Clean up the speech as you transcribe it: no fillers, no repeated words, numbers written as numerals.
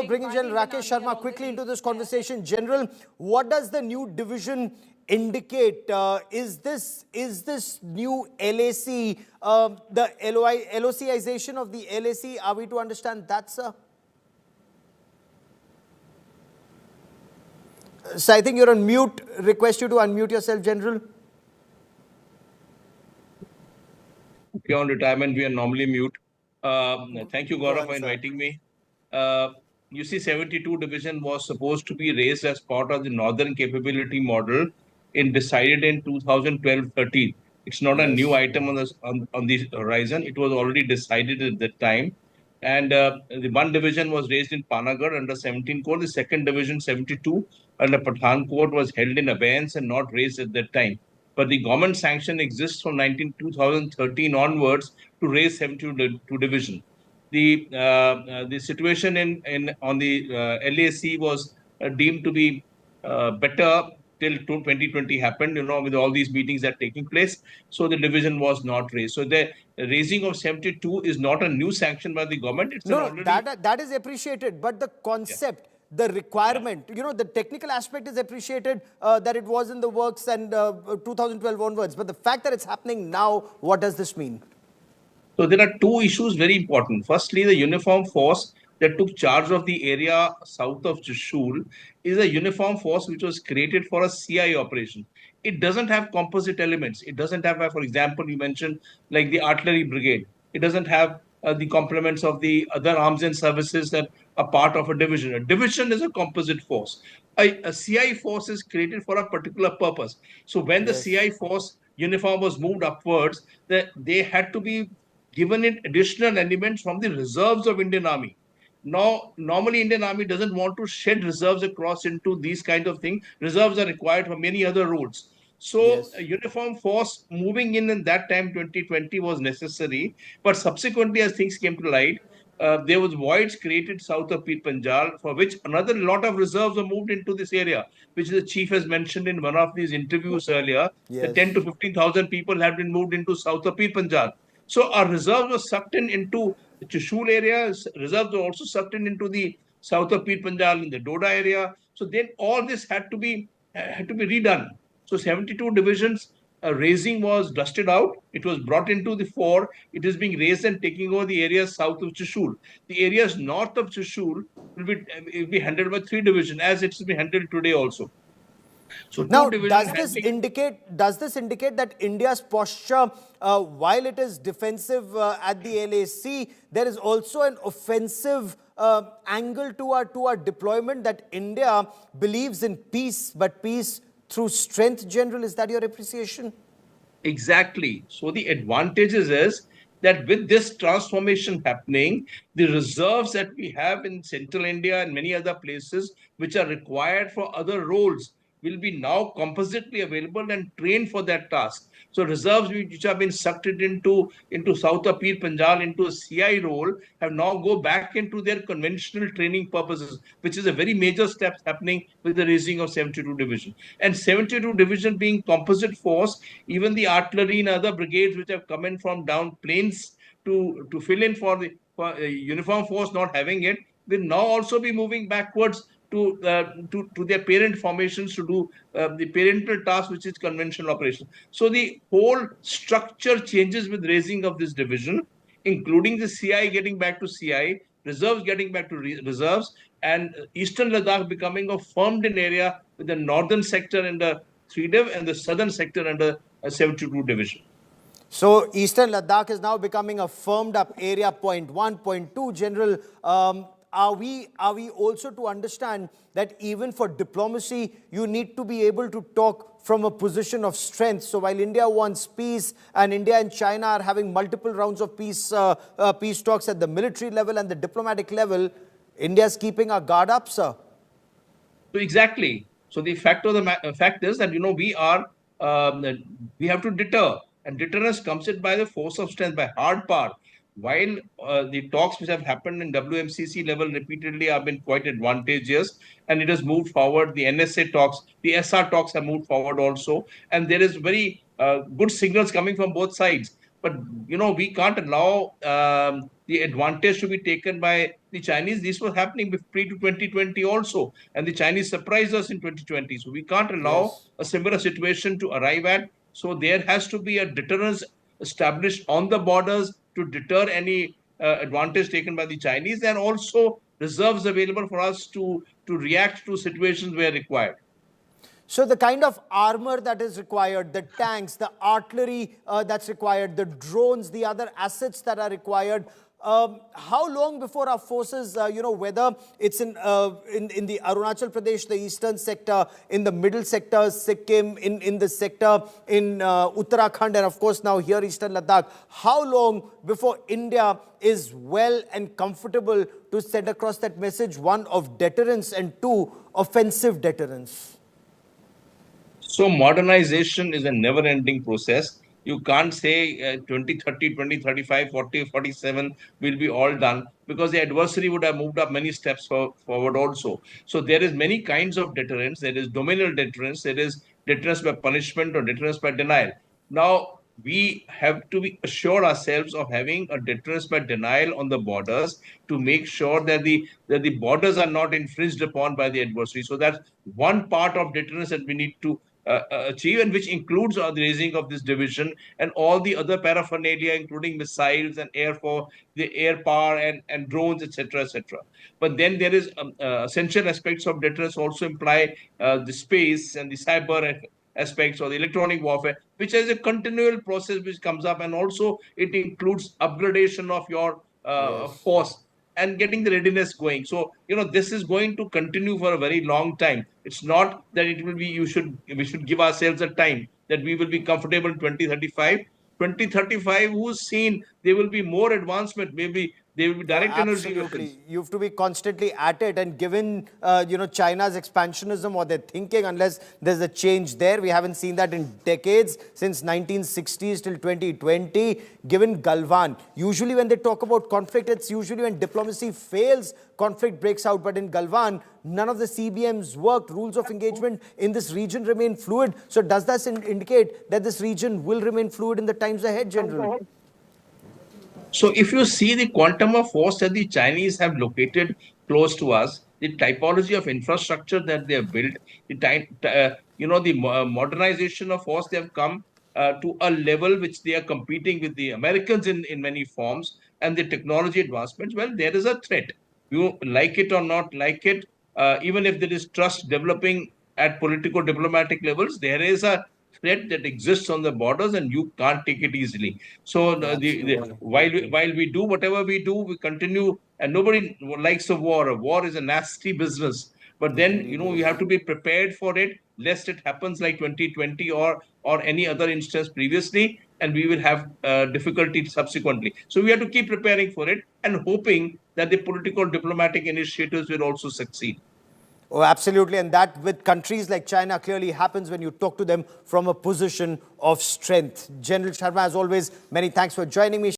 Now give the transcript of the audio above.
to bring in General Rakesh Sharma quickly into this conversation. General, what does the new division indicate? Is this new LAC, the LOCization of the LAC? Are we to understand that, sir? So I think you're on mute. Request you to unmute yourself, General. On retirement, we are normally mute. Thank you, Gaurav, for inviting me. You see, 72 Division was supposed to be raised as part of the Northern Capability Model decided in 2012-13. It's not a new item on the horizon. It was already decided at that time. And the one division was raised in Panagarh under 17 Corps. The second division, 72, under Pathankot, was held in abeyance and not raised at that time. But the government sanction exists from 2013 onwards to raise 72 division. The situation on the LAC was deemed to be better till 2020 happened, with all these meetings that are taking place. So the division was not raised. So the raising of 72 is not a new sanction by the government. It's that is appreciated. But the concept, the requirement, the technical aspect is appreciated, that it was in the works and 2012 onwards. But the fact that it's happening now, what does this mean? So there are two issues very important. Firstly, the uniform force that took charge of the area south of Trishul is a uniform force which was created for a CI operation. It doesn't have composite elements. It doesn't have, for example, you mentioned like the artillery brigade. It doesn't have the complements of the other arms and services that are part of a division. A division is a composite force. A CI force is created for a particular purpose. So when the CI force uniform was moved upwards, they had to be given it additional elements from the reserves of Indian Army. Now, normally Indian Army doesn't want to shed reserves across into these kind of things. Reserves are required for many other roles. So a uniform force moving in that time, 2020, was necessary. But subsequently, as things came to light, there was voids created south of Pir Panjal, for which another lot of reserves were moved into this area, which the chief has mentioned in one of these interviews earlier. The 10 to 15,000 people have been moved into south of Pir Panjal. So our reserves were sucked into the Trishul area. Reserves were also sucked into the south of Pir Panjal in the Doda area. So then all this had to be redone. So 72 divisions raising was dusted out. It was brought into the fore. It is being raised and taking over the areas south of Trishul. The areas north of Trishul will be handled by 3 divisions, as it's been handled today also. So now, does this indicate that India's posture, while it is defensive at the LAC, there is also an offensive angle to our deployment, that India believes in peace, but peace through strength, General? Is that your appreciation? Exactly. So the advantages is that with this transformation happening, the reserves that we have in central India and many other places which are required for other roles will be now compositely available and trained for that task. So reserves which have been sucked into south of Pir Panjal into a CI role have now go back into their conventional training purposes, which is a very major step happening with the raising of 72 Division. And 72 Division being composite force, even the artillery and other brigades which have come in from down plains to fill in for the uniform force not having it, will now also be moving backwards to their parent formations to do the parental task, which is conventional operation. So the whole structure changes with raising of this division, including the CI getting back to CI, reserves getting back to reserves, and Eastern Ladakh becoming a firmed-in area with the northern sector under 3-Div and the southern sector under 72 Division. So Eastern Ladakh is now becoming a firmed-up area. Point 1, point 2, General. Are we also to understand that even for diplomacy, you need to be able to talk from a position of strength? So while India wants peace, and India and China are having multiple rounds of peace talks at the military level and the diplomatic level, India is keeping our guard up, sir. So exactly. So the fact is that we have to deter, and deterrence comes in by the force of strength, by hard power. While the talks which have happened in WMCC level repeatedly have been quite advantageous, and it has moved forward, the NSA talks, the SR talks have moved forward also, and there is very good signals coming from both sides. But we can't allow the advantage to be taken by the Chinese. This was happening pre to 2020 also, and the Chinese surprised us in 2020. So we can't allow Yes. a similar situation to arrive at. So there has to be a deterrence established on the borders to deter any advantage taken by the Chinese, and also reserves available for us to react to situations where required. So the kind of armor that is required, the tanks, the artillery that's required, the drones, the other assets that are required, how long before our forces, whether it's in the Arunachal Pradesh, the eastern sector, in the middle sector, Sikkim, in the sector in Uttarakhand, and of course now here Eastern Ladakh, how long before India is well and comfortable to send across that message, one, of deterrence, and two, offensive deterrence? So modernization is a never-ending process. You can't say 2030, 2035, 40, 47 will be all done, because the adversary would have moved up many steps forward also. So there is many kinds of deterrence. There is dominial deterrence. There is deterrence by punishment or deterrence by denial. Now, we have to be assure ourselves of having a deterrence by denial on the borders, to make sure that the borders are not infringed upon by the adversary. So that's one part of deterrence that we need to achieve, and which includes the raising of this division and all the other paraphernalia, including missiles and the air power and drones, etc., etc. But then there is essential aspects of deterrence also imply the space and the cyber aspects, or the electronic warfare, which is a continual process which comes up, and also it includes upgradation of your Yes. force and getting the readiness going. So, this is going to continue for a very long time. It's not that it will be, we should give ourselves a time that we will be comfortable in 2035. 2035, who's seen there will be more advancement, maybe there will be Oh, direct energy weapons. absolutely. You have to be constantly at it. And given, China's expansionism or their thinking, unless there's a change there, we haven't seen that in decades, since 1960s till 2020. Given Galwan, usually when they talk about conflict, it's usually when diplomacy fails, conflict breaks out. But in Galwan, none of the CBMs worked. Rules of engagement in this region remain fluid. So does that indicate that this region will remain fluid in the times ahead, General? So if you see the quantum of force that the Chinese have located close to us, the typology of infrastructure that they have built, the modernization of force, they have come to a level which they are competing with the Americans in many forms, and the technology advancements. Well, there is a threat. You like it or not like it, even if there is trust developing at political diplomatic levels, there is a threat that exists on the borders, and you can't take it easily. So Absolutely. while we do whatever we do, we continue, and nobody likes a war. A war is a nasty business. But It then indeed you is. have to be prepared for it, lest it happens like 2020 or any other instance previously, and we will have difficulty subsequently. So we have to keep preparing for it and hoping that the political diplomatic initiatives will also succeed. Oh, absolutely. And that, with countries like China, clearly happens when you talk to them from a position of strength. General Sharma, as always, many thanks for joining me.